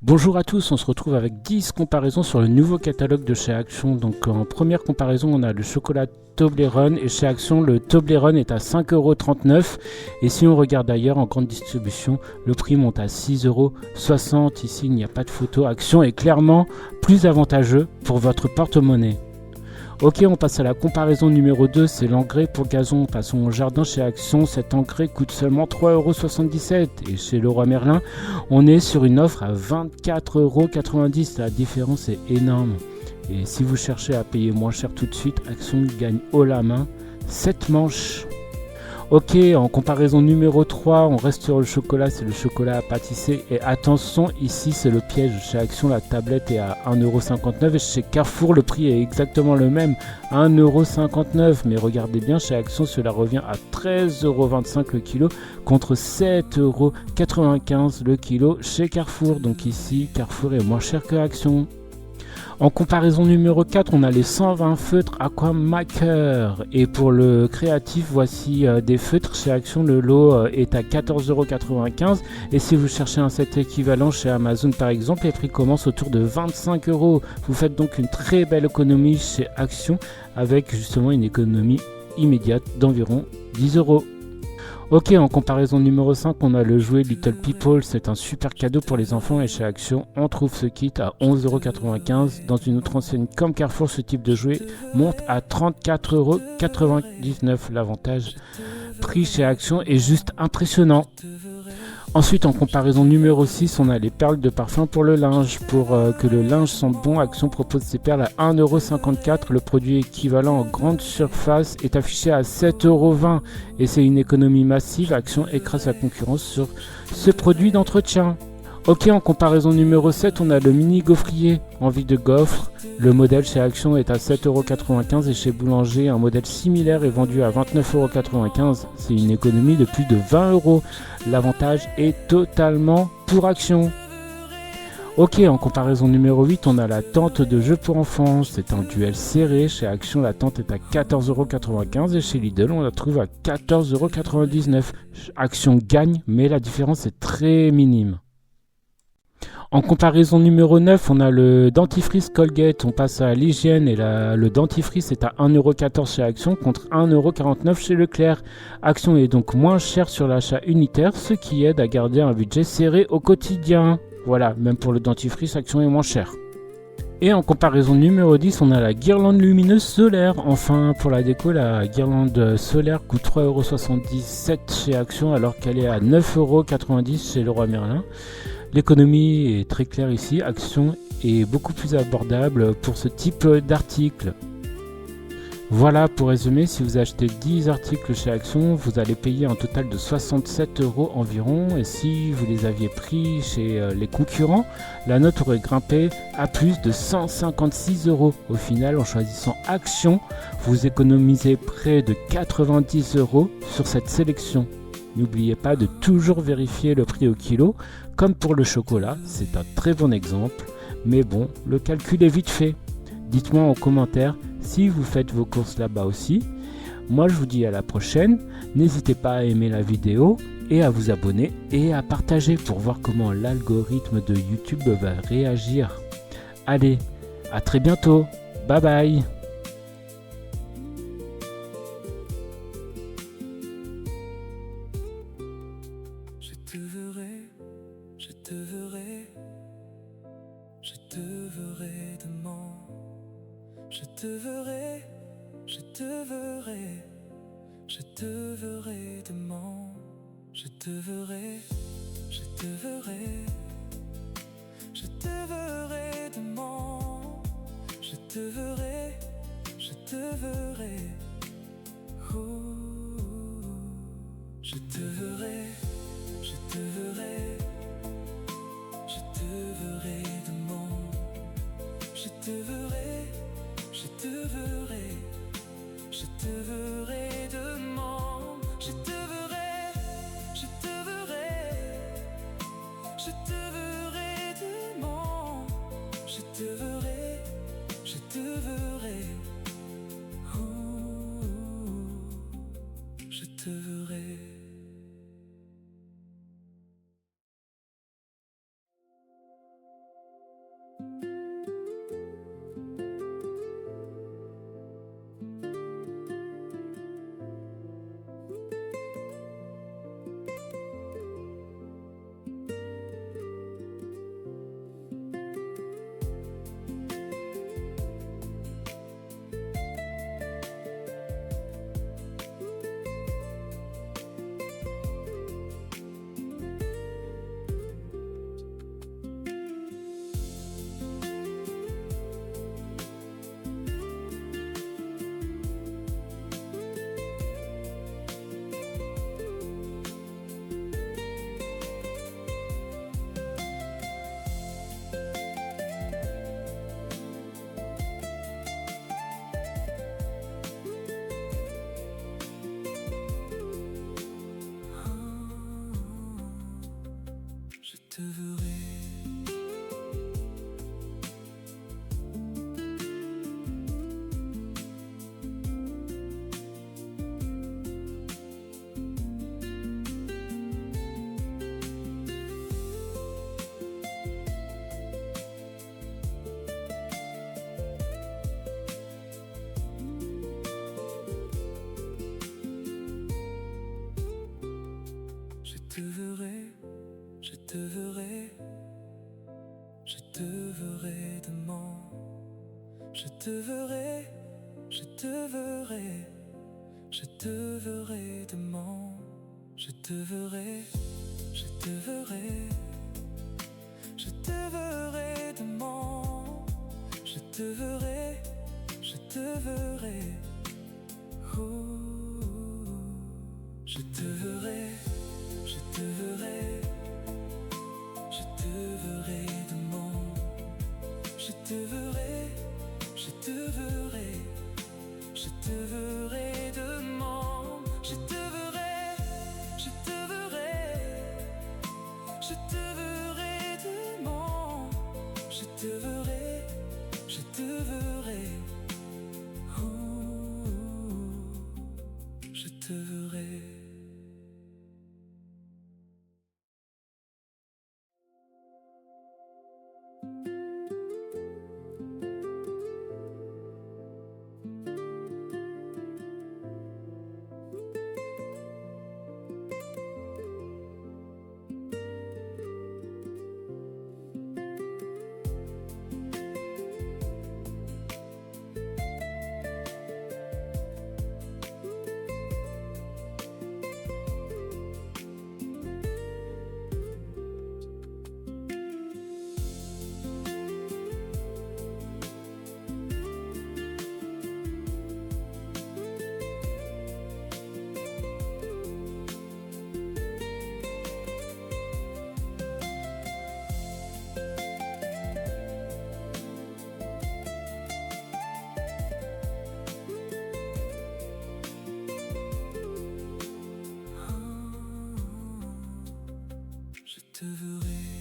Bonjour à tous, on se retrouve avec 10 comparaisons sur le nouveau catalogue de chez Action. Donc en première comparaison, on a le chocolat Toblerone et chez Action, le Toblerone est à 5,39 € et si on regarde ailleurs en grande distribution, le prix monte à 6,60 €. Ici, il n'y a pas de photo. Action est clairement plus avantageux pour votre porte-monnaie. Ok, on passe à la comparaison numéro 2, c'est l'engrais pour gazon. Passons au jardin chez Action, cet engrais coûte seulement 3,77 € et chez Leroy Merlin, on est sur une offre à 24,90 €. La différence est énorme. Et si vous cherchez à payer moins cher tout de suite, Action gagne haut la main 7 manches. Ok, en comparaison numéro 3, on reste sur le chocolat, c'est le chocolat à pâtisser. Et attention, ici c'est le piège. Chez Action, la tablette est à 1,59 € et chez Carrefour, le prix est exactement le même, 1,59 €. Mais regardez bien, chez Action, cela revient à 13,25 € le kilo contre 7,95 € le kilo chez Carrefour. Donc ici, Carrefour est moins cher que Action. En comparaison numéro 4, on a les 120 feutres Aquamaker. Et pour le créatif, voici des feutres chez Action. Le lot est à 14,95 €. Et si vous cherchez un set équivalent chez Amazon par exemple, les prix commencent autour de 25 €. Vous faites donc une très belle économie chez Action avec justement une économie immédiate d'environ 10 €. Ok, en comparaison numéro 5, on a le jouet Little People. C'est un super cadeau pour les enfants et chez Action, on trouve ce kit à 11,95 €. Dans une autre enseigne comme Carrefour, ce type de jouet monte à 34,99 €. L'avantage prix chez Action est juste impressionnant. Ensuite, en comparaison numéro 6, on a les perles de parfum pour le linge. Pour que le linge sente bon, Action propose ces perles à 1,54 €. Le produit équivalent en grande surface est affiché à 7,20 € et c'est une économie massive. Action écrase la concurrence sur ce produit d'entretien. Ok, en comparaison numéro 7, on a le mini gaufrier envie de gaufre. Le modèle chez Action est à 7,95 € et chez Boulanger, un modèle similaire est vendu à 29,95 €. C'est une économie de plus de 20 €. L'avantage est totalement pour Action. Ok, en comparaison numéro 8, on a la tente de jeux pour enfants. C'est un duel serré. Chez Action, la tente est à 14,95 € et chez Lidl, on la trouve à 14,99 €. Action gagne, mais la différence est très minime. En comparaison numéro 9, on a le dentifrice Colgate. On passe à l'hygiène et le dentifrice est à 1,14 € chez Action contre 1,49 € chez Leclerc. Action est donc moins cher sur l'achat unitaire, ce qui aide à garder un budget serré au quotidien. Voilà, même pour le dentifrice, Action est moins cher. Et en comparaison numéro 10, on a la guirlande lumineuse solaire. Enfin, pour la déco, la guirlande solaire coûte 3,77 € chez Action alors qu'elle est à 9,90 € chez Leroy Merlin. L'économie est très claire ici, Action est beaucoup plus abordable pour ce type d'article. Voilà, pour résumer, si vous achetez 10 articles chez Action, vous allez payer un total de 67 € environ. Et si vous les aviez pris chez les concurrents, la note aurait grimpé à plus de 156 €. Au final, en choisissant Action, vous économisez près de 90 € sur cette sélection. N'oubliez pas de toujours vérifier le prix au kilo, comme pour le chocolat, c'est un très bon exemple. Mais bon, le calcul est vite fait. Dites-moi en commentaire si vous faites vos courses là-bas aussi. Moi je vous dis à la prochaine. N'hésitez pas à aimer la vidéo et à vous abonner et à partager pour voir comment l'algorithme de YouTube va réagir. Allez, à très bientôt. Bye bye. Je te verrai, je te verrai, je te verrai demain. Je te verrai, je te verrai, je te verrai demain. Je te verrai, je te verrai, je te verrai demain. Je te verrai, je te verrai. Oh, je te verrai. Je te verrai, je te verrai demain. Je te verrai, je te verrai, je te verrai demain. Je te verrai, je te verrai, je te verrai demain. Je te verrai, je te verrai. Oh, je te verrai. te verrai, je te verrai demain. Je te verrai, je te verrai, je te verrai demain. Je te verrai, je te verrai, je te verrai demain. Je te verrai, je te verrai. Je te verrai, je te verrai, je te verrai demain. Je te verrai, je te verrai, je te verrai demain. Je te verrai, je te verrai, je te verrai demain. Je te verrai, je te verrai. Je te verrai. Je te verrai.